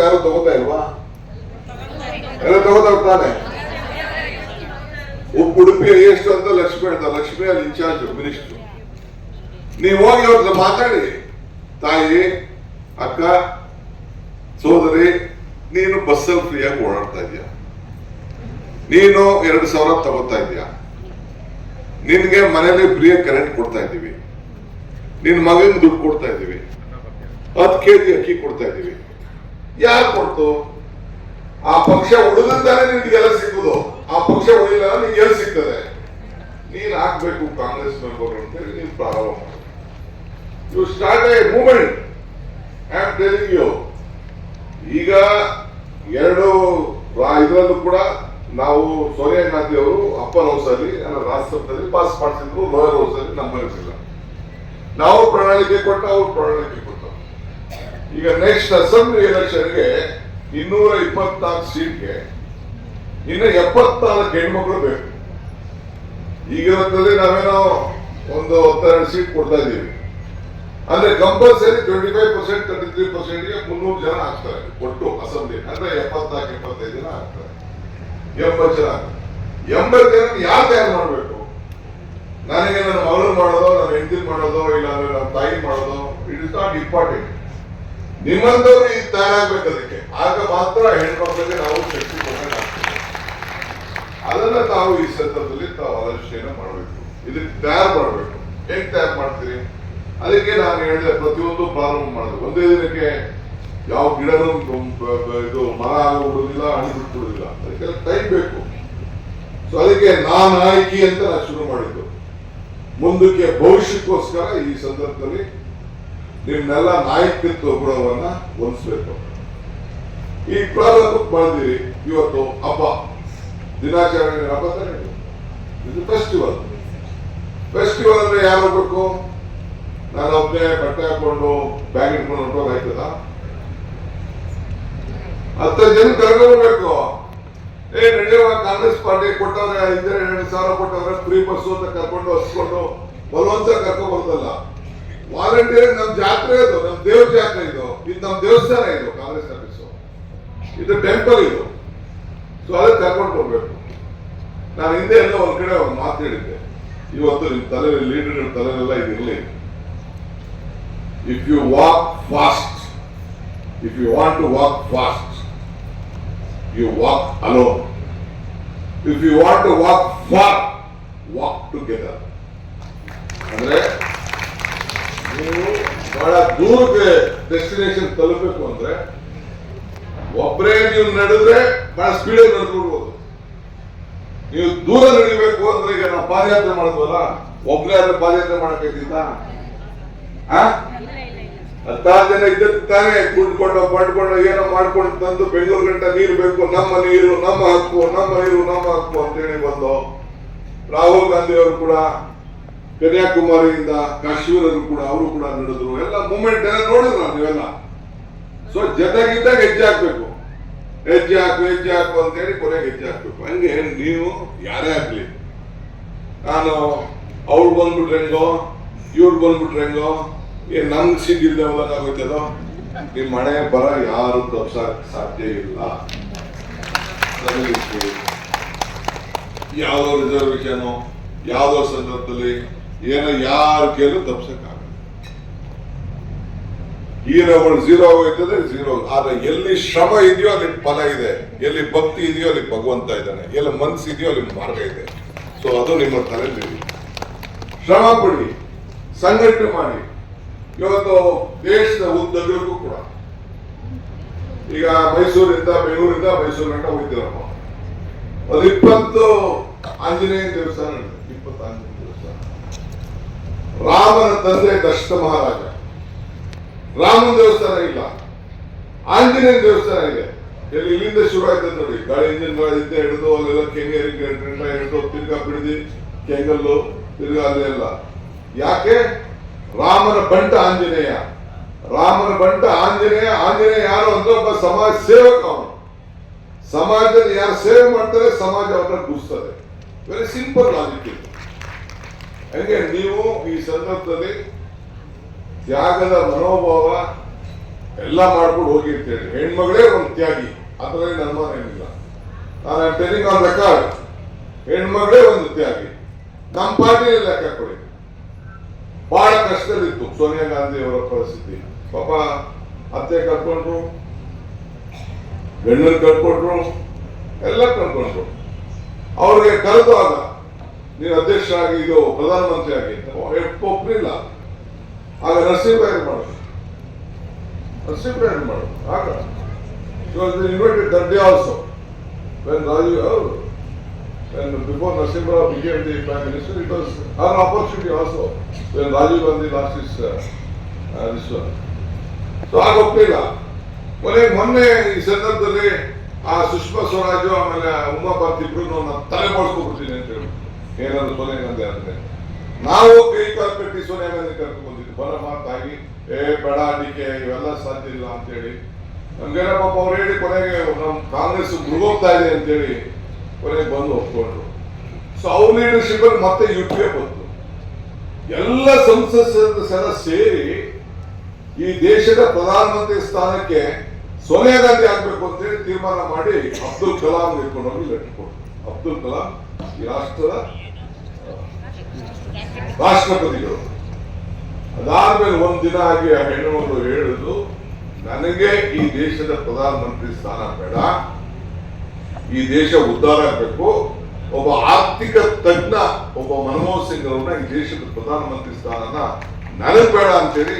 ಯಾರು ತಗೋತಾ ಇಲ್ವಾ? ಎಲ್ಲ ತಗೋತಾ ಹೋಗ್ತಾನೆ. ಉಡುಪಿ ಎಷ್ಟು ಅಂತ ಲಕ್ಷ್ಮಿ ಹೇಳ್ತಾರೆ, ಲಕ್ಷ್ಮಿ ಅಲ್ಲಿ ಇನ್ಚಾರ್ಜ್ ಮಿನಿಸ್ಟರ್. ನೀವು ಹೋಗಿ ಅವ್ರದ್ದು ಮಾತಾಡಿ, ತಾಯಿ, ಅಕ್ಕ, ಸೋದರಿ, ನೀನು ಬಸ್ಸಲ್ಲಿ ಫ್ರೀಯಾಗಿ ಓಡಾಡ್ತಾ ಇದೀಯ, ನೀನು 2,000 ತಗೋತಾ ಇದೀಯ, ನಿನ್ಗೆ ಮನೇಲಿ ಫ್ರೀಯಾಗಿ ಕರೆಂಟ್ ಕೊಡ್ತಾ ಇದ್ದೀವಿ, ನಿನ್ ಮಗನ್ ದುಡ್ಡು ಕೊಡ್ತಾ ಇದ್ದೀವಿ, 10 kg ಅಕ್ಕಿ ಕೊಡ್ತಾ ಇದ್ದೀವಿ. ಯಾರು ಕೊಡ್ತು? ಆ ಪಕ್ಷ ಉಳಿದಾನೆ ನಿನ್ಗೆಲ್ಲ ಸಿಗುದು. ಆ ಪಕ್ಷ ಉಳಿಲ್ಲ ನಿನ್ಗೆ ಎಲ್ಲಿ ಸಿಗ್ತದೆ? ನೀನ್ ಹಾಕ್ಬೇಕು ಕಾಂಗ್ರೆಸ್ ಮೆಂಬರ್ ಅಂತೇಳಿ ನೀನ್ ಪ್ರಾರಂಭ ಮಾಡಿ. You start a movement. I am telling you. ಈಗ 2 ಇದರಲ್ಲೂ ಕೂಡ ನಾವು ಸೋನಿಯಾ ಗಾಂಧಿ ಅವರು ಅಪ್ಪರ್ ಹೌಸ್ ಅಲ್ಲಿ ರಾಜ್ಯಸಭೆಯಲ್ಲಿ ಪಾಸ್ ಮಾಡಿಸಿದ್ರು, ಲೋಯರ್ ಹೌಸ್ ಅಲ್ಲಿ ನಮ್ಮಲ್ಲಿಲ್ಲ. ನಾವು ಪ್ರಣಾಳಿಕೆ ಕೊಟ್ಟ, ಅವ್ರು ಪ್ರಣಾಳಿಕೆ ಕೊಟ್ಟ. ಈಗ ನೆಕ್ಸ್ಟ್ ಅಸೆಂಬ್ಲಿ ಎಲೆಕ್ಷನ್ಗೆ 224 ಸೀಟ್ಗೆ ಇನ್ನು 74 ಹೆಣ್ಮಕ್ಳು ಬೇಕು. ಈಗಿರುತ್ತದೆ ನಾವೇನೋ ಒಂದು 12 ಸೀಟ್ ಕೊಡ್ತಾ ಇದ್ದೀವಿ. ಅಂದ್ರೆ ಕಂಪಲ್ಸರಿ 25%, 33%ಗೆ 300 ಜನ ಆಗ್ತಾರೆ ಒಟ್ಟು ಅಸೆಂಬ್ಲಿ. ಅಂದ್ರೆ 74-75 ಜನ ಆಗ್ತಾರೆ. 80 ಜನ ಆಗ್ತಾರೆ. 80 ಜನ ಯಾರು ತಯಾರು ಮಾಡಬೇಕು? ನನಗೆ ನನ್ನ ಮಗಳು ಮಾಡೋದೋ, ನನ್ನ ಹೆಂಡತಿ ಮಾಡೋದೋ, ಇಲ್ಲ ನನ್ನ ತಾಯಿ ಮಾಡೋದೋ, ಇಟ್ ಇಸ್ ನಾಟ್ ಇಂಪಾರ್ಟೆಂಟ್. ನಿಮ್ಮಂತವ್ರು ಈಗ ತಯಾರಾಗಬೇಕು. ಅದಕ್ಕೆ ಆಗ ಮಾತ್ರ ಹೆಣ್ಮಕ್ಳಿಗೆ ನಾವು ಶಕ್ತಿ ಕೊಡಬೇಕಾಗ್ತದೆ. ಅದನ್ನ ತಾವು ಈ ಸಂದರ್ಭದಲ್ಲಿ ತಾವು ಆಲೋಚನೆ ಮಾಡಬೇಕು. ಇದಕ್ಕೆ ತಯಾರು ಮಾಡಬೇಕು. ಹೇಗೆ ತಯಾರು ಮಾಡ್ತೀರಿ? ಅದಕ್ಕೆ ನಾನು ಹೇಳಿದೆ, ಪ್ರತಿಯೊಂದು ಪ್ರಾರಂಭ ಮಾಡೋದು. ಒಂದೇ ದಿನಕ್ಕೆ ಯಾವ ಗಿಡನೂ ಇದು ಮರ ಆಗೋದಿಲ್ಲ, ಹಣ್ಣು ಬಿಟ್ಬಿಡುದಿಲ್ಲ. ಅದಕ್ಕೆಲ್ಲ ಟೈಮ್ ಬೇಕು. ಸೊ ಅದಕ್ಕೆ ನಾನು ಆಯ್ಕೆ ಅಂತ ನಾನು ಶುರು ಮಾಡಿದ್ದು. ಮುಂದಕ್ಕೆ ಭವಿಷ್ಯಕ್ಕೋಸ್ಕರ ಈ ಸಂದರ್ಭದಲ್ಲಿ ನಿಮ್ನೆಲ್ಲ ನಾಯಕತ್ವ ಗುಣವನ್ನ ಹೊಂದಿಸ್ಬೇಕು. ಈ ಪ್ರಾರಂಭ ಮಾಡಿದಿರಿ. ಇವತ್ತು ಹಬ್ಬ, ದಿನಾಚರಣೆ ಹಬ್ಬ ತಾನೆ ಇದು. ಫೆಸ್ಟಿವಲ್. ಫೆಸ್ಟಿವಲ್ ಅಂದ್ರೆ ಯಾರು ಹೋಗ್ಬೇಕು? ನಾನು ಒಬ್ಬನೇ ಬಟ್ಟೆ ಹಾಕೊಂಡು ಬ್ಯಾಗ್ ಇಟ್ಕೊಂಡು ಹೊಂಟೋಗಿ ಆಯ್ತದ? 10 ಜನ ಕರ್ಕೊಂಡ್ಬೇಕು. ನಡೆಯುವ ಕಾಂಗ್ರೆಸ್ ಪಾರ್ಟಿ ಕೊಟ್ಟವ್ರೆ 2,000 ಕೊಟ್ಟವ್ರೆ, ಫ್ರೀ ಬಸ್ಸು ಅಂತ ಕರ್ಕೊಂಡು ಹಸ್ಕೊಂಡು ಬಲವಂತ ಕರ್ಕೊಂಡ್ ಬರ್ತಲ್ಲ. ವಾಲಂಟಿಯರ್. ನಮ್ ಜಾತ್ರೆ ಇದು, ನಮ್ ದೇವ್ರ ಜಾತ್ರೆ ಇದು. ಇದು ನಮ್ ದೇವಸ್ಥಾನ, ಇದು ಕಾಂಗ್ರೆಸ್ ಆಫೀಸು, ಇದು ಟೆಂಪಲ್ ಇದು. ಸೊ ಅದಕ್ಕೆ ಕರ್ಕೊಂಡು ಹೋಗ್ಬೇಕು. ನಾನು ಹಿಂದೆ ಎಲ್ಲ ಒಂದ್ ಕಡೆ ಒಂದು ಮಾತು ಹೇಳಿದ್ದೆ. ಇವತ್ತು ನಿಮ್ ತಲೆ ಲೀಡರ್ ತಲೆನೆಲ್ಲ ಇದಿರಲಿ. If you walk fast, if you want to walk fast, you walk alone. If you want to walk far, walk together. ಅಂದ್ರೆ ನೀವು ಬಹಳ ದೂರಕ್ಕೆ ಡೆಸ್ಟಿನೇಷನ್ ತಲುಪಬೇಕು ಅಂದ್ರೆ ಒಬ್ಬರೇ ನೀವು ನಡೆದ್ರೆ ಬಹಳ ಸ್ಪೀಡ್ ಆಗಿ ನಡೆದ್ಬಿಡ್ಬೋದು. ನೀವು ದೂರ ನಡಿಬೇಕು ಅಂದ್ರೆ, ಈಗ ನಾವು ಪಾದಯಾತ್ರೆ ಮಾಡಿದ್ವಲ್ಲ, ಒಬ್ಬರೇ ಆದ್ರೆ ಪಾದಯಾತ್ರೆ ಮಾಡಕ್ಕಾಯ್ತಿದ್ದ? 10 ಜನ ಇದ್ದಕ್ಕೆ ತಾನೇ ಕುಂಡ್ಕೊಂಡು ಪಡ್ಕೊಂಡು ಏನೋ ಮಾಡ್ಕೊಂಡು ತಂದು ಬೆಂಗಳೂರು ಗಂಟ ನೀರು ಬೇಕು, ನಮ್ಮ ನೀರು ನಮ್ಮ ಹಕ್ಕು, ನಮ್ಮ ನೀರು ನಮ್ಮ ಹಕ್ಕು ಅಂತೇಳಿ ಬಂದು ರಾಹುಲ್ ಗಾಂಧಿ ಅವರು ಕೂಡ ಕನ್ಯಾಕುಮಾರಿಯಿಂದ ಕಾಶ್ಮೀರರು ಕೂಡ ಅವರು ಕೂಡ ನಡೆದ್ರು. ಎಲ್ಲ ಮೂವ್ಮೆಂಟ್ ಎಲ್ಲ ನೋಡಿದ್ರು ನೀವೆಲ್ಲ. ಸೊ ಜೊತೆಗಿದ್ದಾಗ ಹೆಜ್ಜೆ ಹಾಕ್ಬೇಕು. ಹೆಜ್ಜೆ ಹಾಕು ಅಂತೇಳಿ ಕೊನೆಗೆ ಹೆಜ್ಜೆ ಹಾಕ್ಬೇಕು. ಹಂಗೆ ನೀವು ಯಾರೇ ಆಗ್ಲಿ, ನಾನು ಅವ್ರು ಬಂದ್ಬಿಟ್ರೆ ಹೆಂಗೋ, ಇವ್ರು ಬಂದ್ಬಿಟ್ರೆ ಹೆಂಗೋ, ನಮ್ಗೆ ಸಿಗಿಲ್ದೆ ಹೋಗೋದಾಗೋಯ್ತದೋ, ನಿಮ್ ಮನೆ ಬರ ಯಾರು ತಪ್ಸಕ್ ಸಾಧ್ಯ ಇಲ್ಲ. ಯಾವ್ದೋ ರಿಸರ್ವೇಶನ್, ಯಾವ್ದೋ ಸಂದರ್ಭದಲ್ಲಿ ಏನೋ ಯಾರ ಕೇಳು ತಪ್ಸಕ್ಕಾಗಲ್ಲ. ಹೀರೋಗಳು 0 ಆಗೋಯ್ತದೆ, 0. ಆದ್ರೆ ಎಲ್ಲಿ ಶ್ರಮ ಇದೆಯೋ ಅಲ್ಲಿ ಫಲ ಇದೆ, ಎಲ್ಲಿ ಭಕ್ತಿ ಇದೆಯೋ ಅಲ್ಲಿ ಭಗವಂತ ಇದ್ದಾನೆ, ಎಲ್ಲಿ ಮನಸ್ಸು ಇದೆಯೋ ಅಲ್ಲಿ ಮಾರ್ಗ ಇದೆ. ಸೊ ಅದು ನಿಮ್ಮ ತಲೆಯಲ್ಲಿ. ಶ್ರಮ ಪಡಿ, ಸಂಘಟನೆ ಮಾಡಿ. ಇವತ್ತು ದೇಶದ ಉದ್ದಗಲಕ್ಕೂ ಕೂಡ ಈಗ ಮೈಸೂರಿಂದ ಬೆಂಗಳೂರಿಂದ ಮೈಸೂರು ಗಂಟ ಹೋಗ್ತೀರಪ್ಪ, ಒಂದು 20 ಆಂಜನೇಯ ದೇವಸ್ಥಾನ, 20 ಆಂಜನೇಯ ದೇವಸ್ಥಾನ. ರಾಮನ ತಂದೆ ದಶರಥ ಮಹಾರಾಜ, ರಾಮನ ದೇವಸ್ಥಾನ ಇಲ್ಲ, ಆಂಜನೇಯ ದೇವಸ್ಥಾನ ಇದೆ. ಇಲ್ಲಿಂದ ಶುರು ಆಯ್ತದೆ ನೋಡಿ, ಗಾಳಿ ಇಂಜಿನ್ಗಳಿಂದ ಹಿಡಿದು ಅಲ್ಲೆಲ್ಲ ಕೆಂಗೇರಿ ಹಿಡಿದು ತಿರ್ಗಾ ಬಿಡಿದಿ ಕೆಂಗಲ್ಲು ತಿರ್ಗಾ ಅಲ್ಲೆಲ್ಲ. ಯಾಕೆ? ರಾಮನ ಬಂಟ ಆಂಜನೇಯ, ರಾಮನ ಬಂಟ ಆಂಜನೇಯ. ಆಂಜನೇಯ ಯಾರು ಅಂದ್ರೆ ಒಬ್ಬ ಸಮಾಜ ಸೇವಕ. ಅವನು ಸಮಾಜದಲ್ಲಿ ಯಾರು ಸೇವೆ ಮಾಡ್ತಾರೆ ಸಮಾಜ ಅವ್ರನ್ನ ಗುರುಸ್ತದೆ. ವೆರಿ ಸಿಂಪಲ್ ಲಾಜಿಕ್ ಇದು. ಹಂಗೆ ನೀವು ಈ ಸಂದರ್ಭದಲ್ಲಿ ತ್ಯಾಗದ ಮನೋಭಾವ ಎಲ್ಲ ಮಾಡ್ಕೊಂಡು ಹೋಗಿ ಅಂತೇಳಿ. ಹೆಣ್ಮಗಳೇ ಒಂದು ತ್ಯಾಗಿ, ಅದರಲ್ಲಿ ಅನುಮಾನ ಏನಿಲ್ಲ. ನಾನು ಟೆಲಿಂಗ್ ಆನ್ ರೆಕಾರ್ಡ್, ಹೆಣ್ಮಗಳೇ ಒಂದು ತ್ಯಾಗಿ. ನಮ್ಮ ಪಾರ್ಟಿಯಲ್ಲಿ ಲೆಕ್ಕ ಕೊಡಿ, ಬಹಳ ಕಷ್ಟದಲ್ಲಿತ್ತು ಸೋನಿಯಾ ಗಾಂಧಿ ಅವರ ಪರಿಸ್ಥಿತಿ. ಪಾಪ ಅತ್ತೆ ಕಳ್ಕೊಂಡ್ರು, ಗಂಡನ್ ಕಳ್ಕೊಂಡ್ರು, ಎಲ್ಲ ಕಳ್ಕೊಂಡ್ರು. ಅವ್ರಿಗೆ ಕರೆದಾಗ ನೀನು ಅಧ್ಯಕ್ಷ ಆಗಿ ಇದು ಪ್ರಧಾನಮಂತ್ರಿ ಆಗಿ ಅಂತ ಒಪ್ಪಲಿಲ್ಲ. ಆಗ ನರಸಿಂಹರಾಯರು ಮಾಡೋದು, ನರಸಿಂಹರಾಯರು ಮಾಡೋದು. ಆಗ invited that day also when Rajiv, when before Narasimha Rao became the Prime Minister, it was an opportunity also when Rajiv Gandhi lost his this one. So ಆಗ ಒಪ್ಪಲಿಲ್ಲ. ಮೊನ್ನೆ ಈ ಸಂದರ್ಭದಲ್ಲಿ ಆ ಸುಷ್ಮಾ ಸ್ವರಾಜ್ ಆಮೇಲೆ ಉಮಾ ಭಾರತಿ ಇಬ್ರು ನನ್ನ ತಲೆ ಮಾಡಿಸ್ಕೊಬಿಡ್ತೀನಿ ಅಂತ ಹೇಳಿ ಏನಾದ್ರು ಸೋನಿಯಾ ಗಾಂಧಿ ಅಂದ್ರೆ ನಾವು ಕೈ ಕಾಲು ಕಟ್ಟಿ ಸೋನಿಯಾ ಗಾಂಧಿ ಕರ್ಕೊಂಡು ಬಂದಿದ್ದು ಬರ ಮಾತಾಗಿ ಬೇಡ ಅಡಿಕೆ ಇವೆಲ್ಲ ಸಾಧ್ಯ ಇಲ್ಲ ಅಂತೇಳಿ ನಮ್ಗೆಲ್ಲ ಪಾಪ ಅವ್ರು ಹೇಳಿ ಕೊನೆಗೆ ನಮ್ಮ ಕಾಂಗ್ರೆಸ್ ಮುಳುಗೋಗ್ತಾ ಇದೆ ಅಂತೇಳಿ ಕೊನೆಗೆ ಬಂದು ಒಪ್ಕೊಂಡ್ರು. ಸೊ ಅವ್ರ ಲೀಡರ್ಶಿಪ್ ಅಲ್ಲಿ ಮತ್ತೆ ಯುಪಿಎ ಬಂತು. ಎಲ್ಲ ಸಂಸತ್ ಸದಸ್ಯರ ಸೇರಿ ಈ ದೇಶದ ಪ್ರಧಾನಮಂತ್ರಿ ಸ್ಥಾನಕ್ಕೆ ಸೋನಿಯಾ ಗಾಂಧಿ ಆಗ್ಬೇಕು ಅಂತೇಳಿ ತೀರ್ಮಾನ ಮಾಡಿ ಅಬ್ದುಲ್ ಕಲಾಂ ಇಟ್ಕೊಂಡು ಹೋಗಿ ಲೆಟರ್ ಕೊಟ್ಟರು. ಅಬ್ದುಲ್ ಕಲಾಂ ಈ ರಾಷ್ಟ್ರದ ರಾಷ್ಟ್ರಪತಿಗಳು. ಅದಾದ್ಮೇಲೆ ಒಂದಿನ ಆಗಿ ಆ ಹೆಣ್ಣುಮಗಳು ಹೇಳುದು, ನನಗೆ ಈ ದೇಶದ ಪ್ರಧಾನಮಂತ್ರಿ ಸ್ಥಾನ ಬೇಡ, ಈ ದೇಶ ಉದ್ಧಾರ ಆಗಬೇಕು, ಒಬ್ಬ ಆರ್ಥಿಕ ತಜ್ಞ ಒಬ್ಬ ಮನಮೋಹನ್ ಸಿಂಗ್ ಅವ್ರನ್ನ ಈ ದೇಶದ ಪ್ರಧಾನಮಂತ್ರಿ ಸ್ಥಾನನ ನನಗೆ ಬೇಡ ಅಂತೇಳಿ